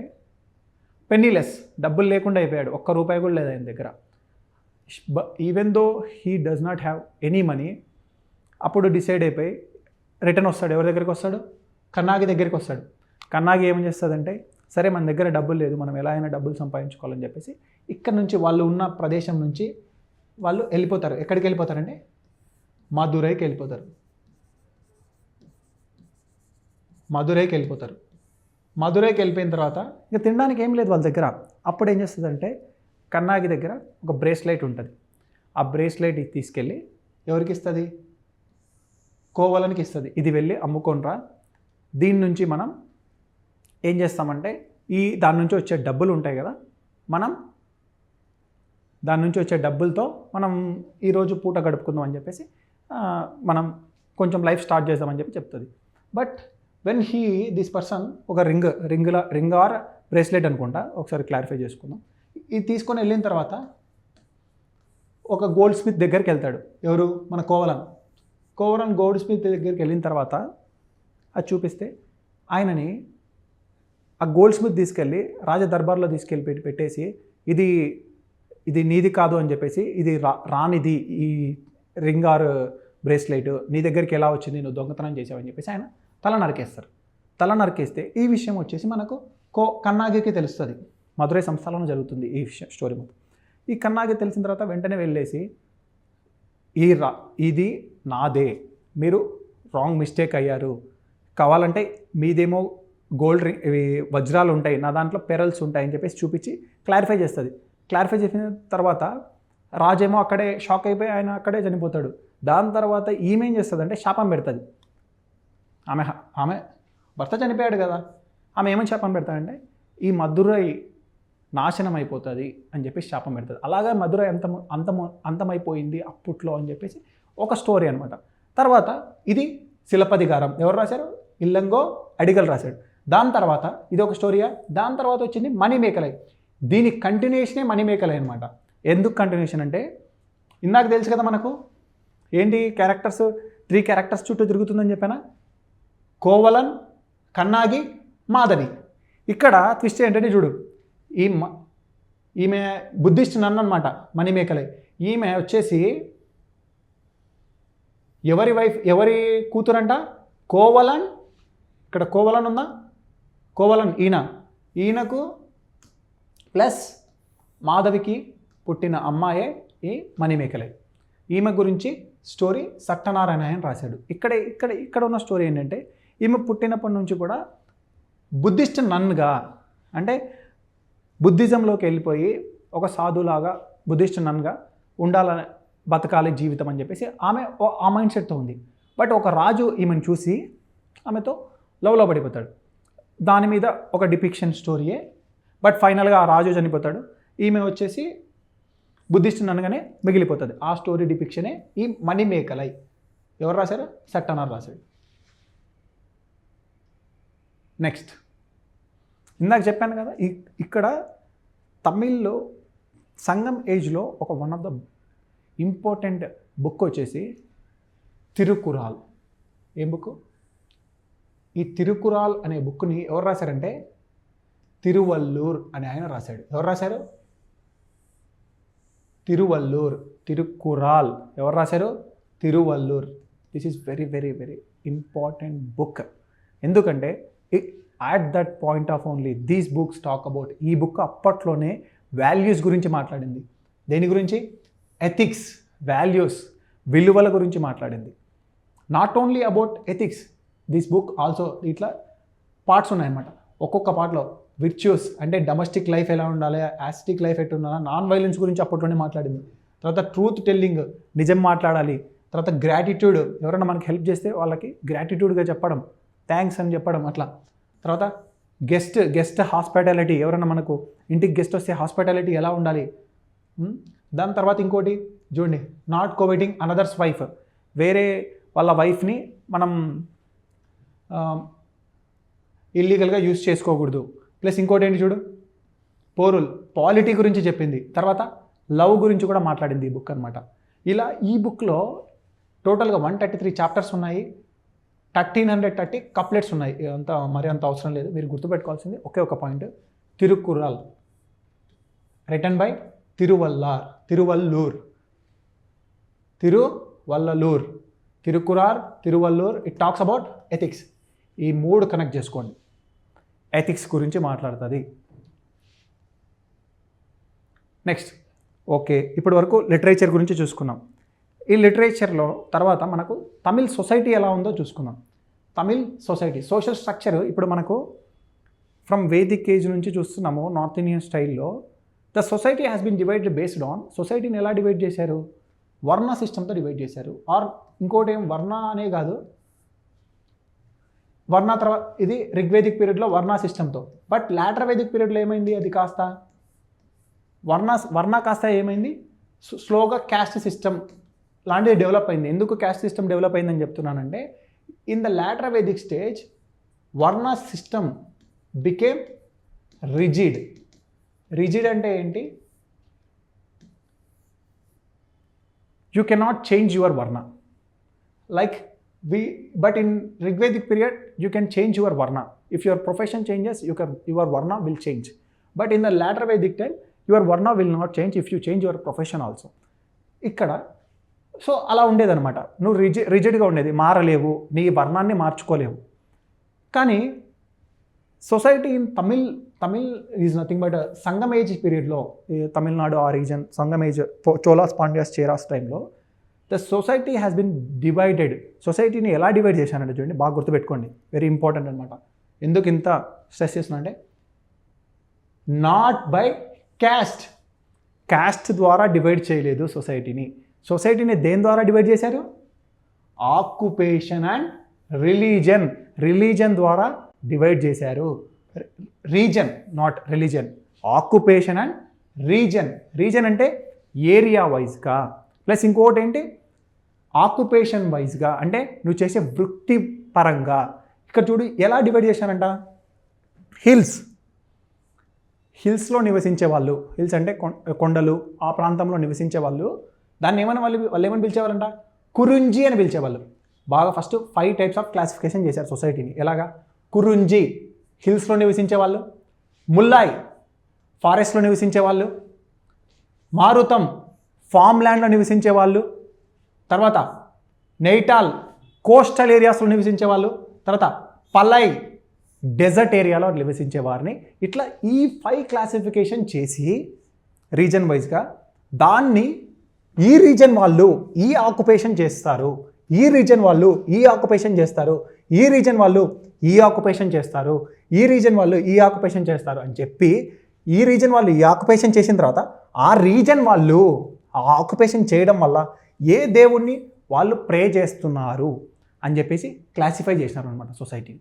పెన్నీలెస్, డబ్బులు లేకుండా అయిపోయాడు. ₹1 కూడా లేదు ఆయన దగ్గర. Even though he does not have any money. అప్పుడు డిసైడ్ అయిపోయి రిటర్న్ వస్తాడు. ఎవరి దగ్గరికి వస్తాడు, కన్నాగి దగ్గరికి వస్తాడు. కన్నాగి ఏం చేస్తుందంటే, సరే మన దగ్గర డబ్బులు లేదు, మనం ఎలా అయినా డబ్బులు సంపాదించుకోవాలని చెప్పేసి ఇక్కడ నుంచి వాళ్ళు ఉన్న ప్రదేశం నుంచి వాళ్ళు వెళ్ళిపోతారు. ఎక్కడికి వెళ్ళిపోతారంటే, మదురైకి వెళ్ళిపోతారు. మదురైకి వెళ్ళిపోయిన తర్వాత ఇంకా తినడానికి ఏం లేదు వాళ్ళ దగ్గర. అప్పుడు ఏం చేస్తుందంటే, కన్నాగి దగ్గర ఒక బ్రేస్లైట్ ఉంటుంది. ఆ బ్రేస్లైట్ తీసుకెళ్ళి ఎవరికి ఇస్తుంది, కోవలనికి ఇస్తుంది. ఇది వెళ్ళి అమ్ముకోనరా, దీని నుంచి మనం ఏం చేస్తామంటే, దాని నుంచి వచ్చే డబ్బులు ఉంటాయి కదా, మనం దాని నుంచి వచ్చే డబ్బులతో మనం ఈరోజు పూట గడుపుకుందాం అని చెప్పేసి మనం కొంచెం లైఫ్ స్టార్ట్ చేద్దామని చెప్పి చెప్తుంది. బట్ వెన్ దిస్ పర్సన్ ఒక రింగ్ ఆర్ బ్రేస్లెట్ అనుకుంటా, ఒకసారి క్లారిఫై చేసుకుందాం. ఇది తీసుకొని వెళ్ళిన తర్వాత ఒక గోల్డ్ స్మిత్ దగ్గరికి వెళ్తాడు. ఎవరు? మన కోవలన్ గోల్డ్ స్మిత్ దగ్గరికి వెళ్ళిన తర్వాత అది చూపిస్తే ఆయనని ఆ గోల్డ్ స్మిత్ తీసుకెళ్ళి రాజ దర్బార్లో తీసుకెళ్ళి పెట్టేసి ఇది నీది కాదు అని చెప్పేసి, ఇది రానిది ఈ రింగ్ ఆర్ బ్రేస్లెట్ నీ దగ్గరికి ఎలా వచ్చింది, నువ్వు దొంగతనం చేసావని చెప్పేసి ఆయన తల నరికేస్తారు. తల నరికేస్తే ఈ విషయం వచ్చేసి మనకు కన్నాగికి తెలుస్తుంది. మధురై సంస్థానంలో జరుగుతుంది ఈ విషయం, స్టోరీ మొత్తం. ఈ కన్నాగి తెలిసిన తర్వాత వెంటనే వెళ్ళేసి ఇది నాదే, మీరు రాంగ్ మిస్టేక్ అయ్యారు, కావాలంటే మీదేమో గోల్డ్ ఇవి వజ్రాలు ఉంటాయి, నా దాంట్లో పెరల్స్ ఉంటాయి అని చెప్పేసి చూపించి క్లారిఫై చేస్తుంది. క్లారిఫై చేసిన తర్వాత రాజేమో అక్కడే షాక్ అయిపోయి ఆయన అక్కడే చనిపోతాడు. దాని తర్వాత ఈమె ఏం చేస్తుంది అంటే శాపం పెడుతుంది. ఆమె భర్త చనిపోయాడు కదా, ఆమె ఏమని శాపం పెడతాడంటే ఈ మధురై నాశనం అయిపోతుంది అని చెప్పేసి శాపం పెడుతుంది. అలాగే మధురై అంతమైపోయింది అప్పట్లో అని చెప్పేసి ఒక స్టోరీ అనమాట. తర్వాత ఇది శిలపదిగారం ఎవరు రాశారు? ఇల్లంగో అడిగల్ రాశాడు. దాని తర్వాత ఇది ఒక స్టోరీయా. దాని తర్వాత వచ్చింది మణిమేకలై. దీని కంటిన్యూషనే మణిమేకలై అనమాట. ఎందుకు కంటిన్యూషన్ అంటే ఇందాక తెలుసు కదా మనకు ఏంటి క్యారెక్టర్స్, 3 క్యారెక్టర్స్ చుట్టూ తిరుగుతుందని చెప్పానా, కోవలన్, కన్నాగి, మాధవి. ఇక్కడ ట్విస్ట్ ఏంటంటే చూడు, ఈమె బుద్ధిస్ట్ నన్ను అనమాట మణిమేకలై. ఈమె వచ్చేసి ఎవరి కూతురంట? కోవలన్. ఇక్కడ కోవలన్ ఉందా? కోవలన్ ఈయనకు ప్లస్ మాధవికి పుట్టిన అమ్మాయే ఈ మణిమేకలై. ఈమె గురించి స్టోరీ సత్యనారాయణ రాశాడు. ఇక్కడ ఉన్న స్టోరీ ఏంటంటే ఈమె పుట్టినప్పటి నుంచి కూడా బుద్ధిస్ట్ నన్గా, అంటే బుద్ధిజంలోకి వెళ్ళిపోయి ఒక సాధులాగా బుద్ధిస్ట్ నన్గా ఉండాలని, బతకాలి జీవితం అని చెప్పేసి ఆమె ఆ మైండ్ సెట్తో ఉంది. బట్ ఒక రాజు ఈమెను చూసి ఆమెతో లవ్లో పడిపోతాడు. దాని మీద ఒక డిపిక్షన్ స్టోరీయే. బట్ ఫైనల్గా ఆ రాజు చనిపోతాడు, ఈమె వచ్చేసి బుద్ధిస్ట్ నన్గానే మిగిలిపోతుంది. ఆ స్టోరీ డిపిక్షనే ఈ మణిమేకలై. ఎవరు రాశారు? సట్టనార్ రాశాడు. నెక్స్ట్ ఇందాక చెప్పాను కదా, ఇక్కడ తమిళ్లో సంగం ఏజ్లో ఒక one of the important book వచ్చేసి తిరుకురాల్. ఏం బుక్? ఈ తిరుకురాల్ అనే బుక్ని ఎవరు రాశారంటే తిరువల్లూర్ అని ఆయన రాశాడు. ఎవరు రాశారు? తిరువల్లూర్. తిరుకురాల్ ఎవరు రాశారు? Thiruvallur. This is very very very important book. ఎందుకంటే at that point of only these books talk about, ఈ బుక్ అప్పట్లోనే వాల్యూస్ గురించి మాట్లాడింది. దేని గురించి? ఎథిక్స్, వాల్యూస్, విలువల గురించి మాట్లాడింది. Not only about ethics, this book also ఇట్లా పార్ట్స్ ఉన్నాయన్నమాట. ఒక్కొక్క పార్ట్లో విర్చ్యూస్ అంటే డొమెస్టిక్ లైఫ్ ఎలా ఉండాలి, యాస్టిక్ లైఫ్ ఎట్లా ఉండాలి, నాన్ వైలెన్స్ గురించి అప్పట్లోనే మాట్లాడింది. తర్వాత ట్రూత్ టెల్లింగ్, నిజం మాట్లాడాలి. తర్వాత గ్రాటిట్యూడ్, ఎవరైనా మనకి హెల్ప్ చేస్తే వాళ్ళకి గ్రాటిట్యూడ్గా చెప్పడం, థ్యాంక్స్ అని చెప్పడం అట్లా. తర్వాత గెస్ట్ హాస్పిటాలిటీ, ఎవరైనా మనకు ఇంటికి గెస్ట్ వస్తే హాస్పిటాలిటీ ఎలా ఉండాలి. దాని తర్వాత ఇంకోటి చూడండి, నాట్ కోవెటింగ్ అనదర్స్ వైఫ్, వేరే వాళ్ళ వైఫ్ని మనం ఇల్లీగల్గా యూజ్ చేసుకోకూడదు. ప్లస్ ఇంకోటి ఏంటి చూడు, పాలిటీ గురించి చెప్పింది. తర్వాత లవ్ గురించి కూడా మాట్లాడింది ఈ బుక్ అనమాట. ఇలా ఈ బుక్లో టోటల్గా 133 చాప్టర్స్ ఉన్నాయి, 1330 కప్లెట్స్ ఉన్నాయి. మరి అంత అవసరం లేదు, మీరు గుర్తుపెట్టుకోవాల్సింది ఒకే ఒక point, Thirukkural written by Thiruvallur. Thirukkural, Thiruvallur. It talks about ethics. ఈ 3 కనెక్ట్ చేసుకోండి. ఎథిక్స్ గురించి మాట్లాడుతుంది. నెక్స్ట్ ఓకే, ఇప్పటి వరకు లిటరేచర్ గురించి చూసుకున్నాం. ఈ లిటరేచర్లో తర్వాత మనకు తమిళ్ సొసైటీ ఎలా ఉందో చూసుకుందాం. తమిళ్ సొసైటీ సోషల్ స్ట్రక్చర్ ఇప్పుడు మనకు ఫ్రమ్ వేదిక్ ఏజ్ నుంచి చూస్తున్నాము. నార్త్ ఇండియన్ స్టైల్లో the society has been divided based on, సొసైటీని ఎలా డివైడ్ చేశారు? వర్ణ సిస్టమ్తో డివైడ్ చేశారు. ఆర్ ఇంకోటి ఏం వర్ణ అనే కాదు, వర్ణ తర్వాత ఇది ఋగ్వేదిక్ పీరియడ్లో వర్ణ సిస్టమ్తో. బట్ లాటర్ వేదిక్ పీరియడ్లో ఏమైంది? అది కాస్త వర్ణ కాస్త ఏమైంది, స్లోగా క్యాస్ట్ సిస్టమ్ లాంటిది డెవలప్ అయింది. ఎందుకు క్యాస్ట్ సిస్టమ్ డెవలప్ అయిందని చెప్తున్నానంటే, in the later Vedic stage varna system became rigid. Rigid అంటే ఏంటి? You cannot change your varna. Like but in Rigvedic period you can change your varna. If your profession changes, your varna will change. But in the latter Vedic time, your varna will not change if you change your profession also. ఇక్కడ so అలా ఉండేదన్నమాట. నువ్వు రిజిడ్గా ఉండేది, మారలేవు, నీ వర్ణాన్ని మార్చుకోలేవు. కానీ society in Tamil is nothing but Sangam age పీరియడ్లో, తమిళనాడు ఆ reason సంగం age, Cholas Pandyas Cheras టైంలో the society has been divided. సొసైటీని ఎలా డివైడ్ చేశానంటే చూడండి, బాగా గుర్తుపెట్టుకోండి, వెరీ ఇంపార్టెంట్ అనమాట. ఎందుకు ఇంత స్ట్రెస్ చేస్తున్నా అంటే, నాట్ బై క్యాస్ట్ ద్వారా డివైడ్ చేయలేదు సొసైటీని. సొసైటీని దేని ద్వారా డివైడ్ చేశారు? ఆక్యుపేషన్ అండ్ రిలీజన్ ద్వారా డివైడ్ చేశారు. Reason, not religion. Occupation and reason అంటే ఏరియా వైజ్గా, ప్లస్ ఇంకోటి ఏంటి, ఆక్యుపేషన్ వైజ్గా అంటే నువ్వు చేసే వృత్తి పరంగా. ఇక్కడ చూడు ఎలా డివైడ్ చేశారంట. హిల్స్లో నివసించే వాళ్ళు, హిల్స్ అంటే కొండలు, ఆ ప్రాంతంలో నివసించే వాళ్ళు, దాన్ని వాళ్ళు ఏమని పిలిచేవాళ్ళంట? కురుంజి అని పిలిచేవాళ్ళు. బాగా ఫస్ట్ 5 టైప్స్ ఆఫ్ క్లాసిఫికేషన్ చేశారు సొసైటీని. ఎలాగా? కురుంజి హిల్స్లో నివసించే వాళ్ళు, ముల్లాయ్ ఫారెస్ట్లో నివసించే వాళ్ళు, మారుతం ఫామ్ ల్యాండ్లో నివసించే వాళ్ళు, తర్వాత నైటాల్ కోస్టల్ ఏరియాస్లో నివసించే వాళ్ళు, తర్వాత పలై డెజర్ట్ ఏరియాలో నివసించే వారిని. ఇట్లా ఈ 5 క్లాసిఫికేషన్ చేసి రీజన్ వైజ్గా దాన్ని ఈ రీజన్ వాళ్ళు ఈ ఆక్యుపేషన్ చేస్తారు, ఈ రీజన్ వాళ్ళు ఈ ఆక్యుపేషన్ చేస్తారు, ఈ రీజన్ వాళ్ళు ఈ ఆక్యుపేషన్ చేస్తారు, ఈ రీజన్ వాళ్ళు ఈ ఆక్యుపేషన్ చేస్తారు అని చెప్పి, ఈ రీజన్ వాళ్ళు ఈ ఆక్యుపేషన్ చేసిన తర్వాత ఆ రీజన్ వాళ్ళు ఆ ఆక్యుపేషన్ చేయడం వల్ల ఏ దేవుణ్ణి వాళ్ళు ప్రే చేస్తున్నారు అని చెప్పేసి క్లాసిఫై చేసినారు అనమాట సొసైటీని.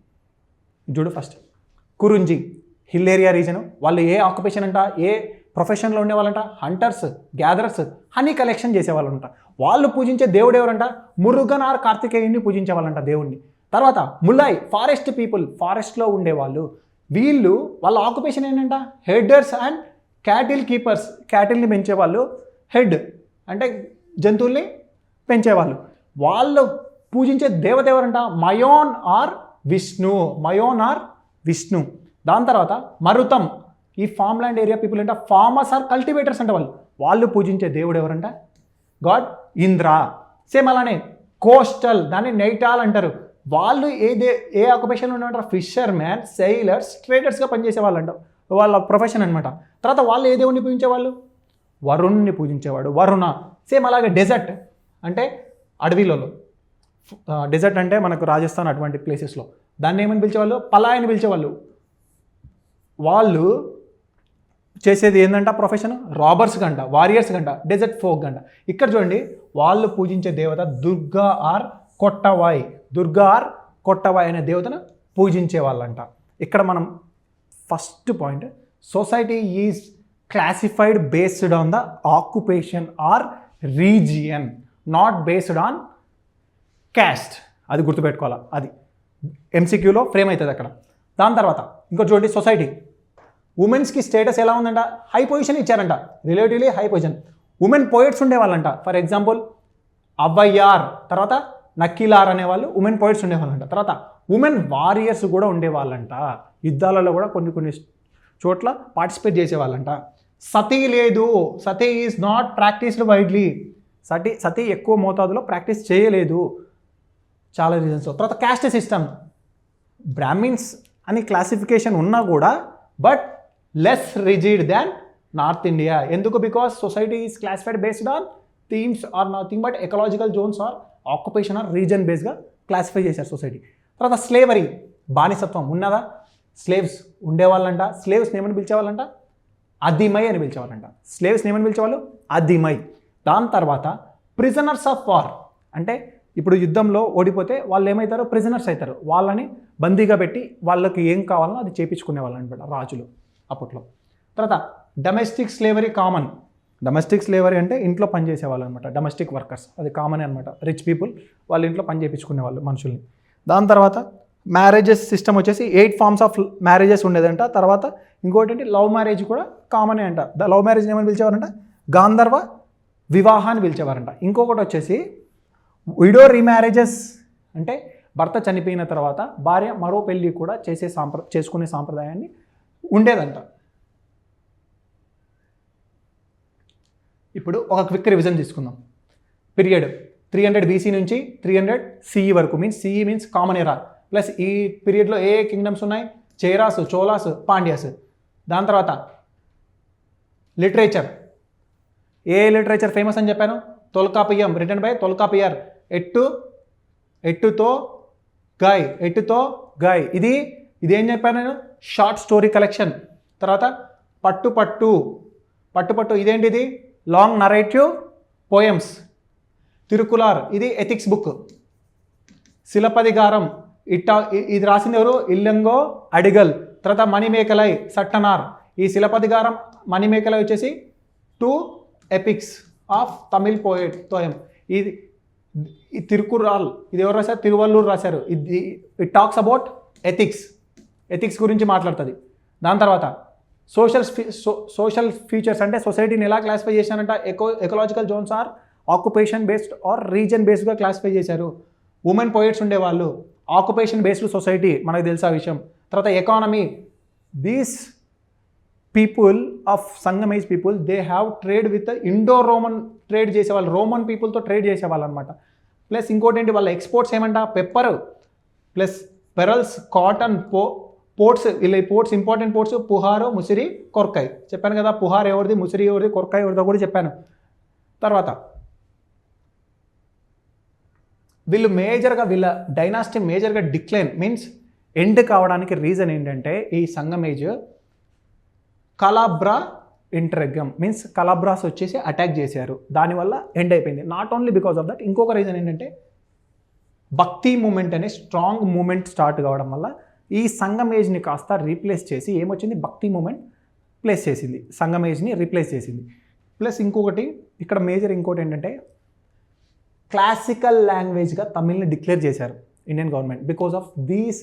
చూడు, first Kurinji hill area region, వాళ్ళు ఏ ఆక్యుపేషన్ అంట, ఏ ప్రొఫెషన్లో ఉండేవాళ్ళంట? హంటర్స్, గ్యాదరర్స్, హనీ కలెక్షన్ చేసేవాళ్ళంట. వాళ్ళు పూజించే దేవుడు ఎవరంట? మురుగన్ ఆర్ కార్తికేయుని పూజించే వాళ్ళంట దేవుణ్ణి. తర్వాత ముల్లాయ్ ఫారెస్ట్ పీపుల్, ఫారెస్ట్లో ఉండేవాళ్ళు. వాళ్ళ ఆక్యుపేషన్ ఏంటంట? హెడ్డర్స్ అండ్ క్యాటిల్ కీపర్స్, క్యాటిల్ని పెంచేవాళ్ళు. హెడ్ అంటే జంతువుల్ని పెంచేవాళ్ళు. వాళ్ళు పూజించే దేవత ఎవరంట? మయోన్ ఆర్ విష్ణు. దాని తర్వాత మరుతం, ఈ ఫామ్ ల్యాండ్ ఏరియా పీపుల్ అంట ఫార్మర్స్ ఆర్ కల్టివేటర్స్ అంటే వాళ్ళు పూజించే దేవుడు ఎవరంట? గాడ్ ఇంద్ర. సేమ్ అలానే కోస్టల్, దాన్ని నైటాల్ అంటారు. వాళ్ళు ఏ ఆక్యుపేషన్లో ఉన్నారంటారు? ఫిషర్ మ్యాన్, సెయిలర్స్, ట్రేడర్స్గా పనిచేసే వాళ్ళు అంట, వాళ్ళ ప్రొఫెషన్ అనమాట. తర్వాత వాళ్ళు ఏ దేవుడిని పూజించేవాళ్ళు? వరుణ్ణి పూజించేవాడు, వరుణ. సేమ్ అలాగే డెజర్ట్ అంటే అడవిలలో, డెజర్ట్ అంటే మనకు రాజస్థాన్ అటువంటి ప్లేసెస్లో దాన్ని ఏమని పిలిచేవాళ్ళు? పలాయని పిలిచేవాళ్ళు. వాళ్ళు చేసేది ఏంటంట? ప్రొఫెషన్ రాబర్స్ గంట, వారియర్స్ గంట, డెజర్ట్ ఫోక్ గంట. ఇక్కడ చూడండి, వాళ్ళు పూజించే దేవత దుర్గా ఆర్ కొట్టవాయ్ అనే దేవతను పూజించే వాళ్ళంట. ఇక్కడ మనం first point, society is classified based on the occupation or region, not based on caste. అది గుర్తుపెట్టుకోవాలి, అది ఎంసీక్యూలో ఫ్రేమ్ అవుతుంది అక్కడ. దాని తర్వాత ఇంకో చూడండి, సొసైటీ ఉమెన్స్కి స్టేటస్ ఎలా ఉందంట? హై పొజిషన్ ఇచ్చారంట, relatively high position. Women poets ఉండేవాళ్ళంట. ఫర్ ఎగ్జాంపుల్ అవ్వయ్యార్, తర్వాత నక్కిలార్ అనేవాళ్ళు ఉమెన్ పోయిట్స్ ఉండేవాళ్ళంట. తర్వాత ఉమెన్ వారియర్స్ కూడా ఉండేవాళ్ళంట. యుద్ధాలలో కూడా కొన్ని చోట్ల పార్టిసిపేట్ చేసేవాళ్ళంట. సతీ లేదు, sati is not practised widely. Sati ఎక్కువ మోతాదులో ప్రాక్టీస్ చేయలేదు, చాలా రీజన్స్. తర్వాత క్యాస్ట్ సిస్టమ్, బ్రాహ్మిన్స్ అని క్లాసిఫికేషన్ ఉన్నా కూడా but less rigid than North India. ఎందుకు? Because society is classified based on themes or nothing but ecological zones or occupation or region బేస్గా క్లాసిఫై చేశారు సొసైటీ. తర్వాత స్లేవరీ, బానిసత్వం ఉన్నదా? స్లేవ్స్ ఉండేవాళ్ళంట. స్లేవ్స్ని ఏమని పిలిచేవాళ్ళంట? అదిమై అని పిలిచేవాళ్ళంట. స్లేవ్స్ని ఏమని పిలిచేవాళ్ళు? అదిమై. దాని తర్వాత ప్రిజనర్స్ ఆఫ్ వార్, అంటే ఇప్పుడు యుద్ధంలో ఓడిపోతే వాళ్ళు ఏమవుతారో? ప్రిజనర్స్ అవుతారు. వాళ్ళని బందీగా పెట్టి వాళ్ళకి ఏం కావాలనో అది చేయించుకునే వాళ్ళు అనమాట రాజులు అప్పట్లో. తర్వాత domestic slavery common. Domestic slavery అంటే ఇంట్లో పనిచేసే వాళ్ళు అనమాట, డొమెస్టిక్ వర్కర్స్, అది కామన్ అనమాట. రిచ్ పీపుల్ వాళ్ళ ఇంట్లో పని చేయించుకునే వాళ్ళు మనుషుల్ని. దాని తర్వాత మ్యారేజెస్ సిస్టమ్ వచ్చేసి 8 ఫార్మ్స్ ఆఫ్ మ్యారేజెస్ ఉండేదంట. తర్వాత ఇంకోటి ఏంటి, లవ్ మ్యారేజ్ కూడా కామనే అంట. లవ్ మ్యారేజ్ ఏమని పిలిచేవారంట, గాంధర్వ వివాహాన్ని పిలిచేవారంట. ఇంకొకటి వచ్చేసి విడో రీమ్యారేజెస్, అంటే భర్త చనిపోయిన తర్వాత భార్య మరో పెళ్ళి కూడా చేసుకునే సాంప్రదాయాన్ని ఉండేదంట. ఇప్పుడు ఒక క్విక్ రివిజన్ తీసుకుందాం. పీరియడ్ 300 BC నుంచి 300 CE వరకు, CE మీన్స్ కామన్ ఎరా. ప్లస్ ఈ పీరియడ్లో ఏ కింగ్డమ్స్ ఉన్నాయి, చేరాస్, చోలాస్, పాండ్యాస్. దాని తర్వాత లిటరేచర్, ఏ లిటరేచర్ ఫేమస్ అని చెప్పాను, తొల్కాపియం, రిటన్ బై తొల్కాపియర్. ఎట్టుతో గాయ్, ఇది ఏం చెప్పాను నేను, షార్ట్ స్టోరీ కలెక్షన్. తర్వాత పట్టు ఇదేంటిది, లాంగ్ నరేటివ్ పోయమ్స్. తిరుకులార్, ఇది ఎథిక్స్ బుక్. శిలపదిగారం, ఇది రాసింది ఎవరు, ఇల్లంగో అడిగల్. తర్వాత మణిమేకలై, సట్టనార్. ఈ శిలపదిగారం, మణిమేకలై వచ్చేసి 2 ఎపిక్స్ ఆఫ్ తమిళ్ పోయం. ఇది ఈ తిరుకురాల్, ఇది ఎవరు రాశారు, తిరువల్లూరు రాశారు. ఇట్ టాక్స్ అబౌట్ ఎథిక్స్ గురించి మాట్లాడుతుంది. దాని తర్వాత సోషల్ ఫీచర్స్, అంటే సొసైటీని ఎలా క్లాసిఫై చేశారంట, ecological zones or occupation based or region బేస్డ్గా క్లాసిఫై చేశారు. ఉమెన్ పోయిట్స్ ఉండేవాళ్ళు, ఆక్యుపేషన్ బేస్డ్ సొసైటీ, మనకు తెలుసు ఆ విషయం. తర్వాత economy, these people of Sangam age people they have trade with Indo Roman trade చేసేవాళ్ళు, రోమన్ పీపుల్తో ట్రేడ్ చేసేవాళ్ళు అనమాట. ప్లస్ ఇంకోటి ఏంటి, వాళ్ళ ఎక్స్పోర్ట్స్ ఏమంట, pepper plus pearls, cotton, ports. వీళ్ళ ports, important ports Puhar, Muziris, Korkai. చెప్పాను కదా, పుహార్ ఎవరిది, ముసిరి ఎవరిది, కొర్కాయ్ ఎవరిదో కూడా చెప్పాను. తర్వాత వీళ్ళ డైనాసిటీ మేజర్గా డిక్లైన్ మీన్స్ ఎండ్ కావడానికి రీజన్ ఏంటంటే, ఈ సంగమ్ ఏజ్ కలాబ్రా ఇంటరెగమ్ మీన్స్ కలాబ్రాస్ వచ్చేసి అటాక్ చేశారు, దానివల్ల ఎండ్ అయిపోయింది. Not only because of that, ఇంకొక రీజన్ ఏంటంటే భక్తి మూమెంట్ అనే స్ట్రాంగ్ మూమెంట్ స్టార్ట్ కావడం వల్ల ఈ సంగమ్ ఏజ్ని కాస్త రీప్లేస్ చేసి ఏమొచ్చింది, భక్తి మూమెంట్ ప్లేస్ చేసింది, సంగమ్ ఏజ్ని రీప్లేస్ చేసింది. ప్లస్ ఇంకొకటి ఇక్కడ మేజర్ ఇంకోటి ఏంటంటే, క్లాసికల్ లాంగ్వేజ్గా తమిళ్ని డిక్లేర్ చేశారు Indian government. Because of these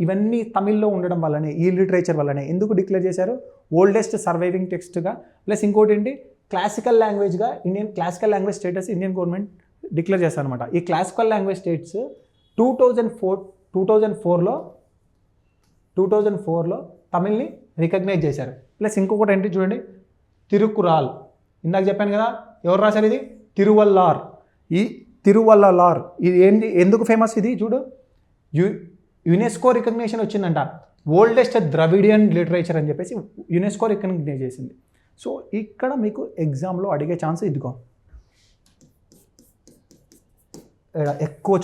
ఇవన్నీ తమిళ్లో ఉండడం వల్లనే, ఈ లిటరేచర్ వల్లనే. ఎందుకు డిక్లేర్ చేశారు, ఓల్డెస్ట్ సర్వైవింగ్ టెక్స్ట్గా. ప్లస్ ఇంకోటి ఏంటి, క్లాసికల్ లాంగ్వేజ్గా classical language status Indian government declare చేశారు అనమాట. ఈ క్లాసికల్ లాంగ్వేజ్ స్టేట్స్ 2004లో తమిళ్ని రికగ్నైజ్ చేశారు. ప్లస్ ఇంకొకటి ఏంటి చూడండి, తిరుకురాల్. ఇందాక చెప్పాను కదా, ఎవరు రాశారు ఇది, తిరువల్లార్. ఈ తిరువల్లార్ ఇది ఏంటి, ఎందుకు ఫేమస్ ఇది చూడు, యునెస్కో రికగ్నేషన్ వచ్చిందంట. ఓల్డెస్ట్ ద్రవిడియన్ లిటరేచర్ అని చెప్పేసి యునెస్కో రికగ్నైజ్ చేసింది. సో ఇక్కడ మీకు ఎగ్జామ్లో అడిగే ఛాన్స్ ఇదిగో, ఎక్కువ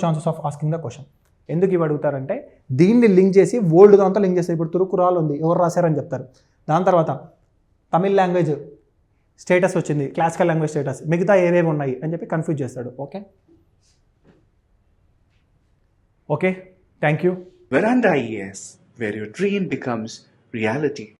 chances of asking the question. ఎందుకు ఇవి అడుగుతారంటే, దీన్ని లింక్ చేసి ఓల్డ్ దాంతో లింక్ చేస్తారు. ఇప్పుడు తిరుకురాల్ ఉంది, ఎవరు రాశారని చెప్తారు. దాని తర్వాత తమిళ్ లాంగ్వేజ్ స్టేటస్ వచ్చింది, క్లాసికల్ లాంగ్వేజ్ స్టేటస్, మిగతా ఏవేవి ఉన్నాయి అని చెప్పి కన్ఫ్యూజ్ చేస్తాడు. Okay, thank you. Veranda IAS, where your dream becomes reality.